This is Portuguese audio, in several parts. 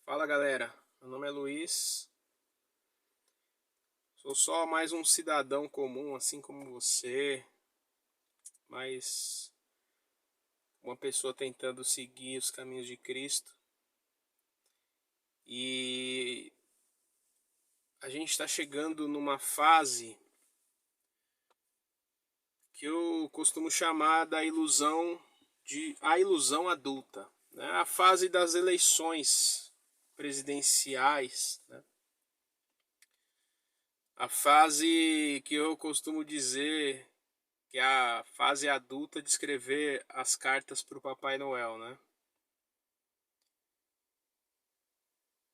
Fala galera, meu nome é Luiz, sou só mais um cidadão comum, assim como você, mas uma pessoa tentando seguir os caminhos de Cristo. E a gente está chegando numa fase que eu costumo chamar da a ilusão adulta, né? A fase das eleições presidenciais, né? A fase que eu costumo dizer que é a fase adulta de escrever as cartas para o Papai Noel, né?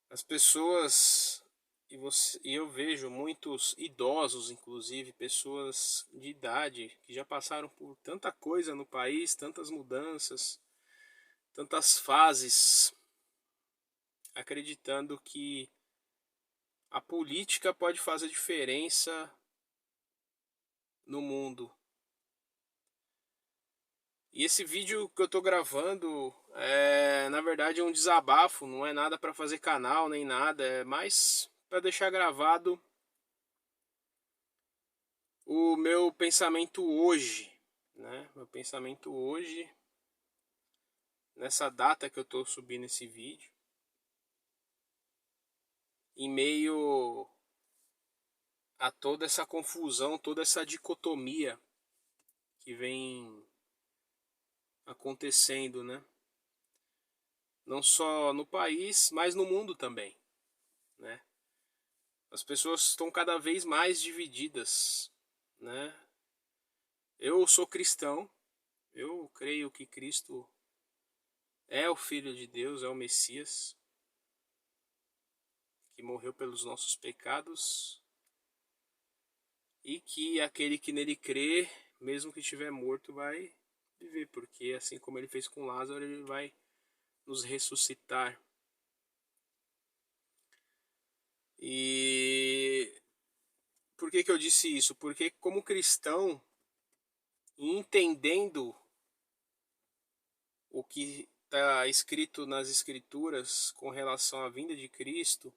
As pessoas e eu vejo muitos idosos, inclusive pessoas de idade que já passaram por tanta coisa no país, tantas mudanças, tantas fases, acreditando que a política pode fazer diferença no mundo. E esse vídeo que eu tô gravando na verdade um desabafo, não é nada para fazer canal nem nada, é mais para deixar gravado o meu pensamento hoje, né? Meu pensamento hoje, nessa data que eu tô subindo esse vídeo, em meio a toda essa confusão, toda essa dicotomia que vem acontecendo, né? Não só no país, mas no mundo também, né? As pessoas estão cada vez mais divididas, né? Eu sou cristão, eu creio que Cristo é o Filho de Deus, é o Messias, que morreu pelos nossos pecados e que aquele que nele crê, mesmo que estiver morto, vai viver, porque assim como ele fez com Lázaro, ele vai nos ressuscitar. E por que eu disse isso? Porque como cristão, entendendo o que está escrito nas Escrituras com relação à vinda de Cristo,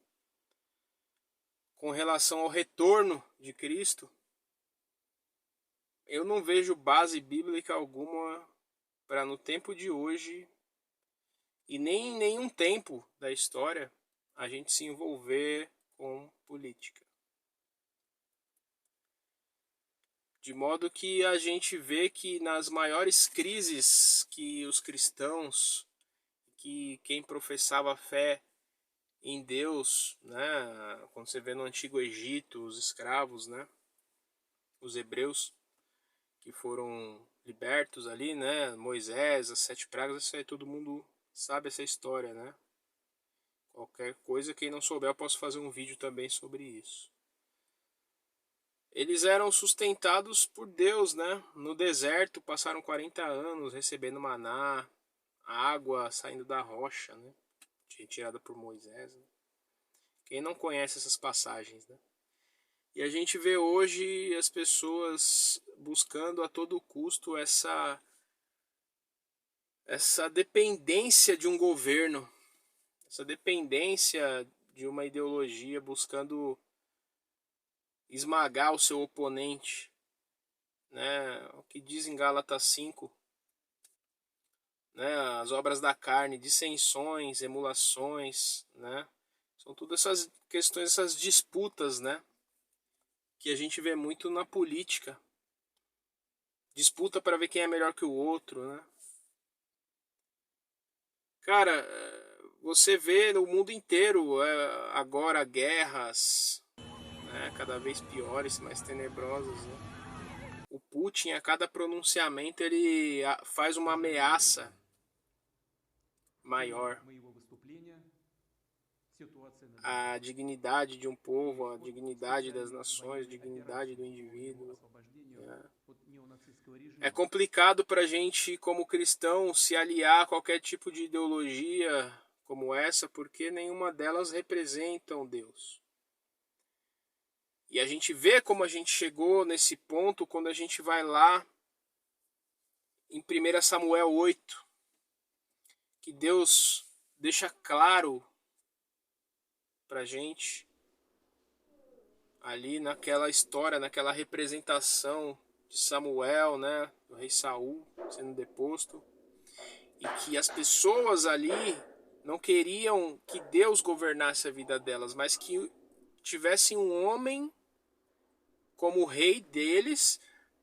com relação ao retorno de Cristo, eu não vejo base bíblica alguma para no tempo de hoje e nem em nenhum tempo da história a gente se envolver com política. De modo que a gente vê que nas maiores crises que os cristãos, que quem professava fé em Deus, né, quando você vê no Antigo Egito, os escravos, né, os hebreus que foram libertos ali, né, Moisés, as 7 pragas, isso aí todo mundo sabe essa história, né? Qualquer coisa, quem não souber, eu posso fazer um vídeo também sobre isso. Eles eram sustentados por Deus, né? No deserto, passaram 40 anos recebendo maná, água saindo da rocha, né? Retirada por Moisés. Né? Quem não conhece essas passagens, né? E a gente vê hoje as pessoas buscando a todo custo essa dependência de um governo, essa dependência de uma ideologia buscando esmagar o seu oponente, né? O que diz em Gálatas 5, né? As obras da carne, dissensões, emulações, né? São todas essas questões, essas disputas, né? Que a gente vê muito na política. Disputa para ver quem é melhor que o outro, né? Cara, você vê no mundo inteiro agora guerras, né? Cada vez piores, mais tenebrosas, né? O Putin, a cada pronunciamento, ele faz uma ameaça maior à dignidade de um povo, à dignidade das nações, à dignidade do indivíduo. Né? É complicado para a gente, como cristão, se aliar a qualquer tipo de ideologia como essa, porque nenhuma delas representam Deus. E a gente vê como a gente chegou nesse ponto quando a gente vai lá em 1 Samuel 8, que Deus deixa claro pra gente ali naquela história, naquela representação de Samuel, né, do rei Saul sendo deposto, e que as pessoas ali não queriam que Deus governasse a vida delas, mas que tivesse um homem como rei deles,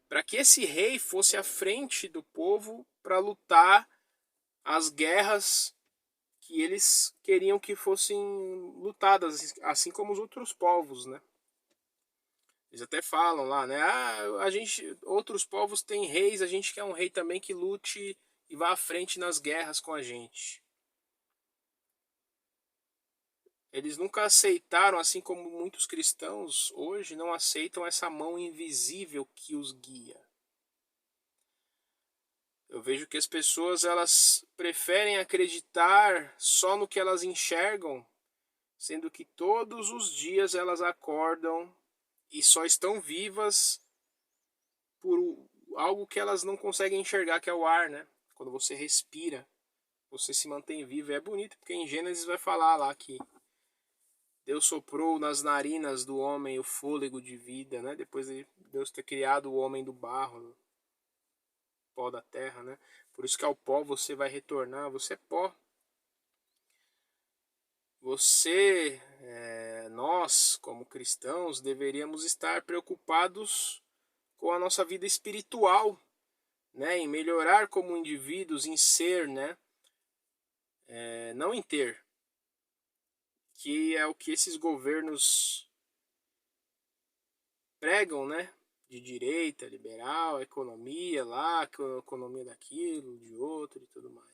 para que esse rei fosse à frente do povo para lutar as guerras que eles queriam que fossem lutadas, assim como os outros povos, né? Eles até falam lá, né? Ah, a gente, outros povos têm reis, a gente quer um rei também que lute e vá à frente nas guerras com a gente. Eles nunca aceitaram, assim como muitos cristãos hoje não aceitam essa mão invisível que os guia. Eu vejo que as pessoas elas preferem acreditar só no que elas enxergam, sendo que todos os dias elas acordam e só estão vivas por algo que elas não conseguem enxergar, que é o ar, né? Quando você respira, você se mantém vivo. É bonito, porque em Gênesis vai falar lá que Deus soprou nas narinas do homem o fôlego de vida, né? Depois de Deus ter criado o homem do barro, pó da terra, né? Por isso que ao pó você vai retornar, você é pó. Nós, como cristãos, deveríamos estar preocupados com a nossa vida espiritual, né? Em melhorar como indivíduos, em ser, né? Não em ter, que é o que esses governos pregam, né? De direita, liberal, economia lá, economia daquilo, de outro e tudo mais.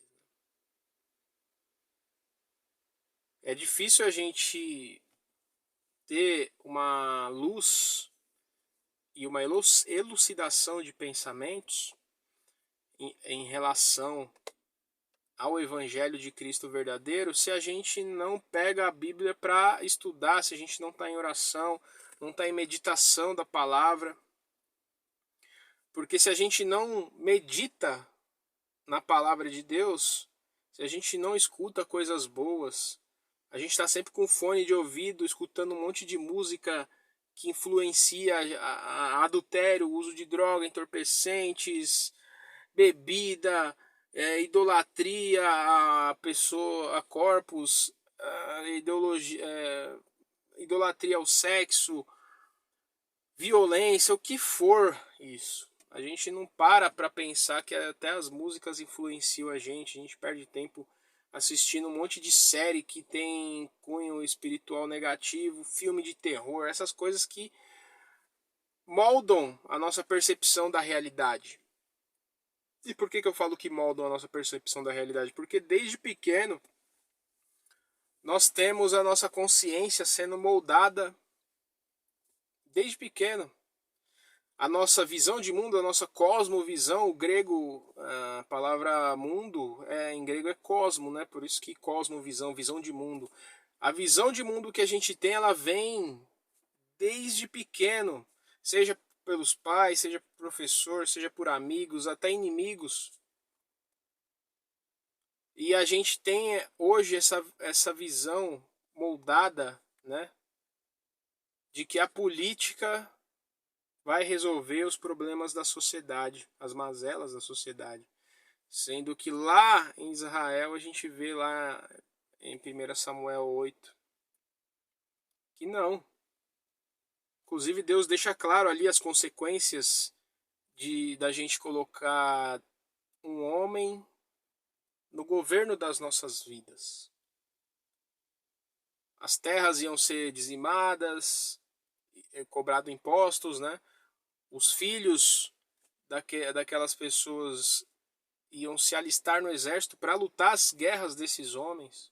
É difícil a gente ter uma luz e uma elucidação de pensamentos em relação ao Evangelho de Cristo verdadeiro se a gente não pega a Bíblia para estudar, se a gente não está em oração, não está em meditação da palavra. Porque se a gente não medita na palavra de Deus, se a gente não escuta coisas boas, a gente está sempre com fone de ouvido, escutando um monte de música que influencia a adultério, o uso de droga, entorpecentes, bebida, idolatria a pessoa, a corpos, a ideologia, idolatria ao sexo, violência, o que for isso. A gente não para pensar que até as músicas influenciam a gente perde tempo assistindo um monte de série que tem cunho espiritual negativo, filme de terror, essas coisas que moldam a nossa percepção da realidade. E por que eu falo que moldam a nossa percepção da realidade? Porque desde pequeno nós temos a nossa consciência sendo moldada desde pequeno. A nossa visão de mundo, a nossa cosmovisão, o grego, a palavra mundo em grego é cosmo, né? Por isso que cosmovisão, visão de mundo. A visão de mundo que a gente tem, ela vem desde pequeno, seja pelos pais, seja por professor, seja por amigos, até inimigos. E a gente tem hoje essa visão moldada, né? De que a política vai resolver os problemas da sociedade, as mazelas da sociedade. Sendo que lá em Israel a gente vê lá em 1 Samuel 8 que não. Inclusive Deus deixa claro ali as consequências da gente colocar um homem no governo das nossas vidas. As terras iam ser dizimadas, cobrado impostos, né? Os filhos daquelas pessoas iam se alistar no exército para lutar as guerras desses homens.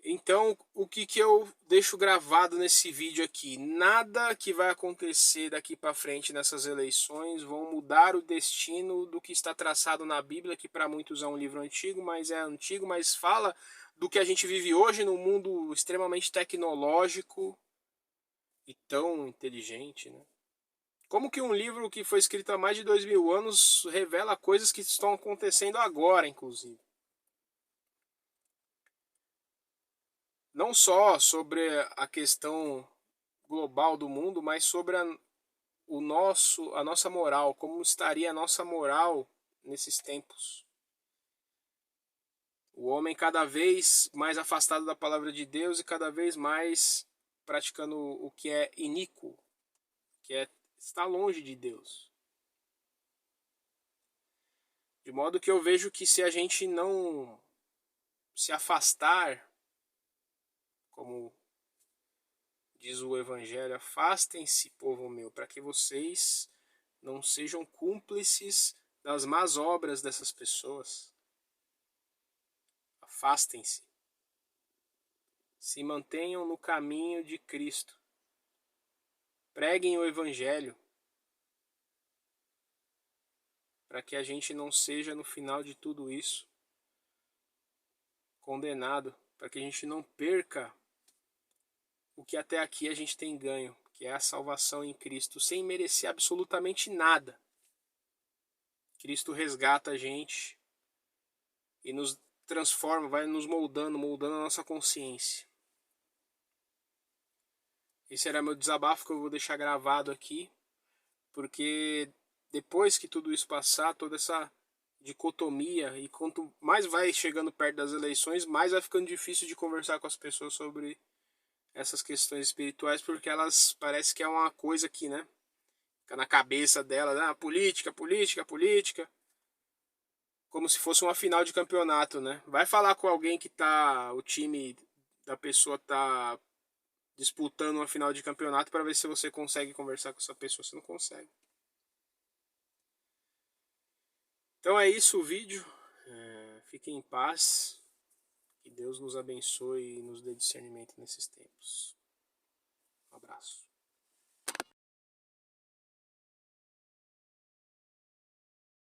Então, o que eu deixo gravado nesse vídeo aqui? Nada que vai acontecer daqui para frente nessas eleições vão mudar o destino do que está traçado na Bíblia, que para muitos é um livro antigo, mas fala do que a gente vive hoje num mundo extremamente tecnológico e tão inteligente, né? Como que um livro que foi escrito há mais de 2000 anos revela coisas que estão acontecendo agora, inclusive? não só sobre a questão global do mundo, mas sobre a nossa moral, como estaria a nossa moral nesses tempos. O homem cada vez mais afastado da palavra de Deus e cada vez mais praticando o que é iníquo, que é estar longe de Deus. De modo que eu vejo que se a gente não se afastar, como diz o Evangelho, afastem-se, povo meu, para que vocês não sejam cúmplices das más obras dessas pessoas. Afastem-se. Se mantenham no caminho de Cristo. Preguem o Evangelho, para que a gente não seja, no final de tudo isso, condenado, para que a gente não perca o que até aqui a gente tem ganho, que é a salvação em Cristo, sem merecer absolutamente nada. Cristo resgata a gente e nos transforma, vai nos moldando a nossa consciência. Esse era meu desabafo que eu vou deixar gravado aqui, porque depois que tudo isso passar, toda essa dicotomia, e quanto mais vai chegando perto das eleições, mais vai ficando difícil de conversar com as pessoas sobre essas questões espirituais, porque elas parece que é uma coisa que, né, fica na cabeça delas, política, política, política, como se fosse uma final de campeonato, né? Vai falar com alguém que o time da pessoa tá disputando uma final de campeonato para ver se você consegue conversar com essa pessoa, você não consegue. Então é isso o vídeo. Fiquem em paz. Que Deus nos abençoe e nos dê discernimento nesses tempos.